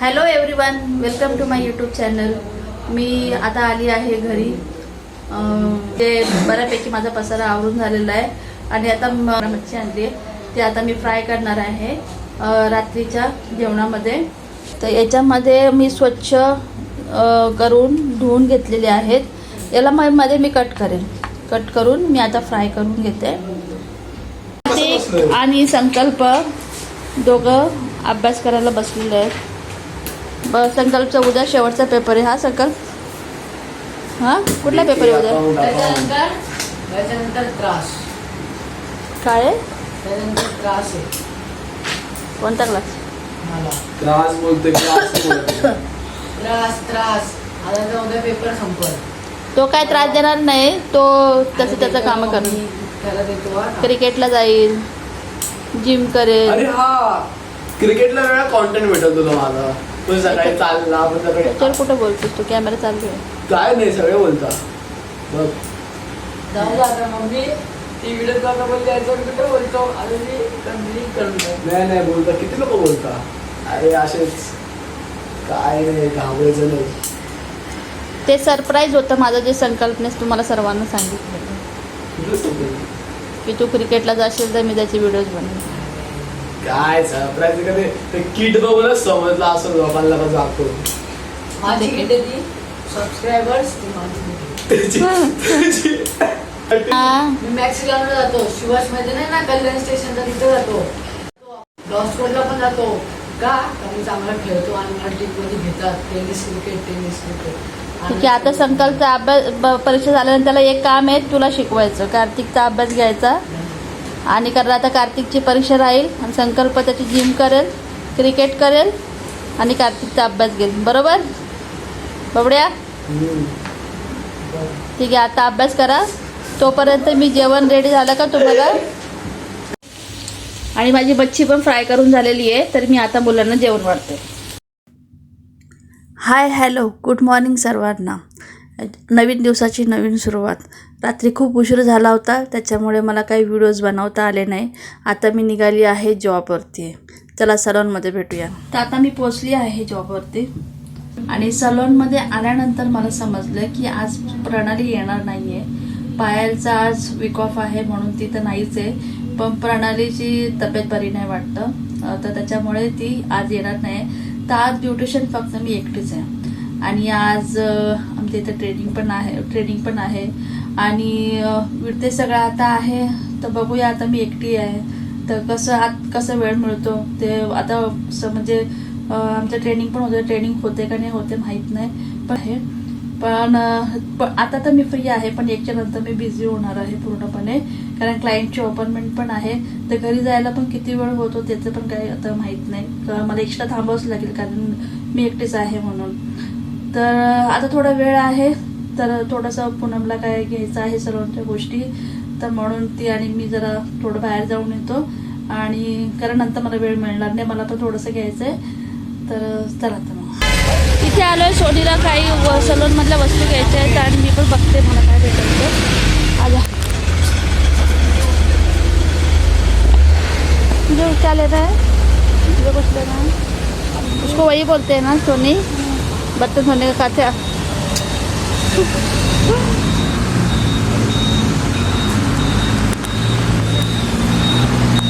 Hello everyone, welcome to my YouTube channel. मी आता आली आहे घरी. ते बऱ्यापैकी माझा पसारा आवरून झालेला आहे आणि आता मच्छी आणली आहे, ते आता मी फ्राय करणार आहे रात्रीच्या जेवणामध्ये. तर याच्यामध्ये मी स्वच्छ करून धुवून घेतलेले आहेत. याला मध्ये मी कट करून मी आता फ्राय करून घेते. आणि संकल्प दोघं अभ्यास करायला बसलेले आहेत. संकल्पचा उद्या शेवटचा पेपर आहे. हा संकल्प, हा कुठला पेपर आहे उद्या? त्याच्यानंतर त्रास. काय आहे? त्याच्यानंतर त्रास आहे. कोणता क्लास? मला त्रास बोलते त्रास आता तर उद्या पेपर संपल. तो काय त्रास देणार नाही, तो तसं त्याचं काम करणार. त्याला देतो हा. क्रिकेटला जाईल, जिम करेल. अरे हा, क्रिकेटला वेळा कॉन्टेंट भेटत होता माझा. तो सकाळी चालला, मग सकाळी त्याच्यावर कुठं बोलतोस तू? कॅमेरा चालू आहे. काय नाही, सगळे बोलता बघ. जाऊ दे आता मम्मी. ती व्हिडिओ कॉल बोलते याच्यावर कुठे बोलतो आणि मी कंप्लीट करून टाकतो. नाही बोलता, किती लोक बोलता. अरे असेच काय नाही, घाबरायचं नाही. ते सरप्राईज होतं माझं, जे संकल्पनेस तुम्हाला सर्वांना सांगितलं कुठलं सोपं की तू क्रिकेटला जाशील तर मी त्याचे व्हिडिओज बनवेन. काय सरप्राईज का ते किट बघूनच समजलं असं लोकांना का जातो. माझी किट आहे ती. सबस्क्रायबर्स ती माझी किट. हा, मी मॅक्स ग्राउंडला जातो. शिवाज मध्ये नाही ना, कल्याण स्टेशनला तिथे जातो. डॉस्कोटला पण जातो का मी चांगला खेळतो आणि मला टीममध्ये घेतात. Tennis cricket. ठीक आहे. आता संकल्पचा अभ्यास परीक्षा झाल्यानंतर त्याला एक काम आहे, तुला शिकवायचं. कार्तिकचा अभ्यास घ्यायचा आणि कारण आता कार्तिकची परीक्षा राहील आणि संकल्प त्याची जिम करेल, क्रिकेट करेल आणि कार्तिकचा अभ्यास घेईल. बरोबर बबड्या? ठीक आहे. आता अभ्यास करा. तोपर्यंत मी जेवण रेडी झालं का तुम्हाला? आणि माझी मच्छी पण फ्राय करून झालेली आहे, तर मी आता मुलांना जेवण वाढते. हाय हॅलो गुड मॉर्निंग सर्वांना. नवीन दिवसाची नवीन सुरुवात. रात्री खूप उशीर झाला होता, त्याच्यामुळे मला काही व्हिडिओज बनवता आले नाही. आता मी निघाली आहे जॉबवरती. चला सलॉनमध्ये भेटूया. तर आता मी पोचली आहे जॉबवरती आणि सलॉनमध्ये आल्यानंतर मला समजलं की आज प्रणाली येणार नाही आहे. पायलचा आज वीक ऑफ आहे म्हणून ती तर नाहीच आहे, पण प्रणालीची तब्येत बरी नाही वाटतं, तर त्याच्यामुळे ती आज येणार नाही. तर आज ब्युटिशियन फक्त मी एकटीच आहे. आणि आज आमच्या इथं ट्रेनिंग पण आहे आणि ते सगळं आता आहे. तर बघूया, आता मी एकटी आहे तर कसं वेळ मिळतो ते आता म्हणजे आमचं ट्रेनिंग होते का नाही होते माहीत नाही, पण आता तर मी फ्री आहे. पण एकच्या नंतर मी बिझी होणार आहे पूर्णपणे, कारण क्लायंटची अपॉइंटमेंट पण आहे. तर घरी जायला पण किती वेळ होतो त्याचं पण काही आता माहीत नाही. मला एक्स्ट्रा थांबावंच लागेल कारण मी एकटीच आहे म्हणून. तर आता थोडा वेळ आहे, तर थोडंसं पूनमला काय घ्यायचं आहे सर्वांच्या गोष्टी, तर म्हणून ती आणि मी जरा थोडं बाहेर जाऊन येतो. आणि कारण नंतर मला वेळ मिळणार नाही, मला पण थोडंसं घ्यायचं आहे. तर चला आता मग इथे आलो आहे. सोनीला काही सलूनमधल्या वस्तू घ्यायच्या आहेत आणि मी पण बघते मला काय भेटायचं. आजा जो क्या ले रहा है, जो कुछ लेना है उसको वही बोलते हैं ना सोनी, बर्तन धोने का खाते.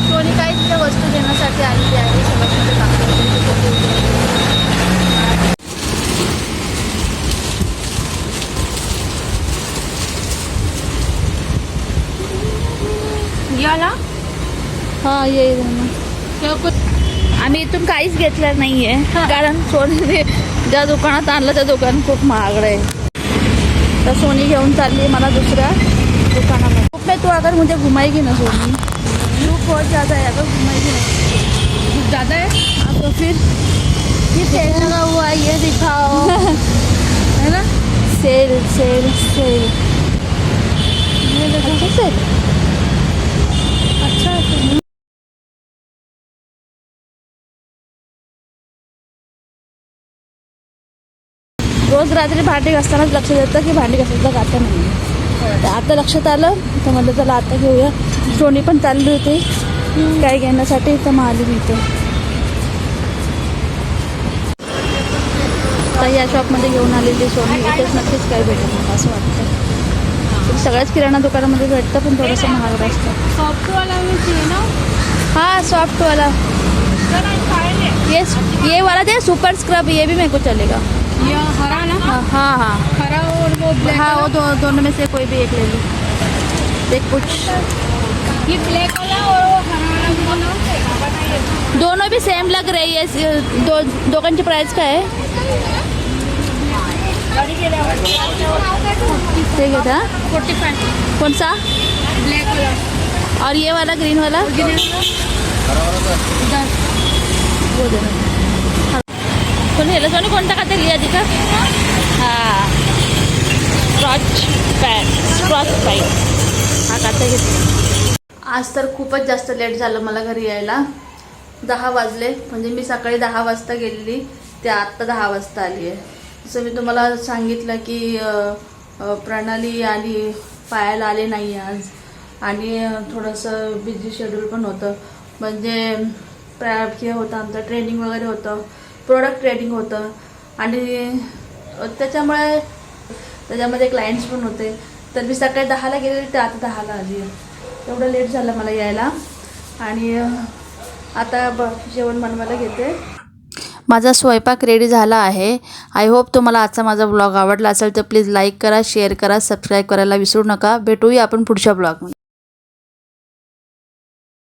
सोनी काही तिच्या वस्तू घेण्यासाठी आलेली आहे. सगळ्यांमध्ये याला हा ये आम्ही इथून काहीच घेतलं नाहीये, कारण सोनीने ज्या दुकानात आणलं त्या दुकान खूप महागड आहे. तर सोनी घेऊन चालली मला दुसऱ्या दुकानामध्ये. खूप नाही, तू अगर मुझे घुमाएगी ना सोनी, तू बहुत ज़्यादा है, अगर घुमाएगी ना कुछ ज़्यादा है आप तो फिर ये सेल लगा हुआ है, ये दिखाओ है ना. सेल सेल सेल ये देखो सेल. अच्छा है. रोज रात्री भांडी घासतानाच लक्षात येतं की भांडी घासायचं आता नाही. आता लक्षात आलं तर म्हटलं चला आता घेऊया. सोनी पण चालली होती काय घेण्यासाठी, तर मग आली मी इथे. या शॉपमध्ये घेऊन आलेली सोनी इथेच नक्कीच काही भेटेल मला असं वाटतं. सगळ्याच किराणा दुकानामध्ये भेटतं पण थोडंसं महाग असतं. सॉफ्ट वाला भी चाहिए ना? हाँ सॉफ्ट वाला ये वाला दे सुपर स्क्रब ये भी मेरे को चलेगा. ये हरा ना? हाँ हाँ हाँ हरा और वो ब्लैक. हाँ वो दोनों में से कोई भी एक ले लो. देख कुछ ये ब्लैक वाला और वो हरा वाला भी बोलो. दोनों भी सेम लग रही है. दोघांची प्राइस काय आहे? ते घेता 45. कौन सा? ब्लैक वाला. और ये वाला ग्रीन वाला वो देना. कोणी हेला सोनी कोणता खाते लिया दिका? हां स्क्रॉच पॅक हा खाते घेते. आज तर खूपच जास्त लेट झालं मला घरी यायला. 10 वाजले. म्हणजे मी सकाळी 10 वाजता गेलेली ते आत्ता 10 वाजता आली आहे. जसं मी तुम्हाला सांगितलं की प्रणाली आणि पायाला आले नाही आज आणि थोडंसं बिझी शेड्यूल पण होतं. म्हणजे हे होतं आमचं ट्रेनिंग वगैरे होतं, प्रोडक्ट ट्रेनिंग होतं आणि त्याच्यामध्ये क्लायंट्स पण होते. तर मी सकाळी 10ला गेलेली ते आता 10ला आली आहे. एवढं लेट झालं मला यायला आणि आता जेवण बनवायला घेते. माझा स्वयंपाक रेडी झाला आहे. आय होप तुम्हाला आजचा माझा ब्लॉग आवडला असेल तर प्लीज लाईक करा, शेअर करा, सबस्क्राईब करायला विसरू नका. भेटूया आपण पुढच्या ब्लॉगमध्ये.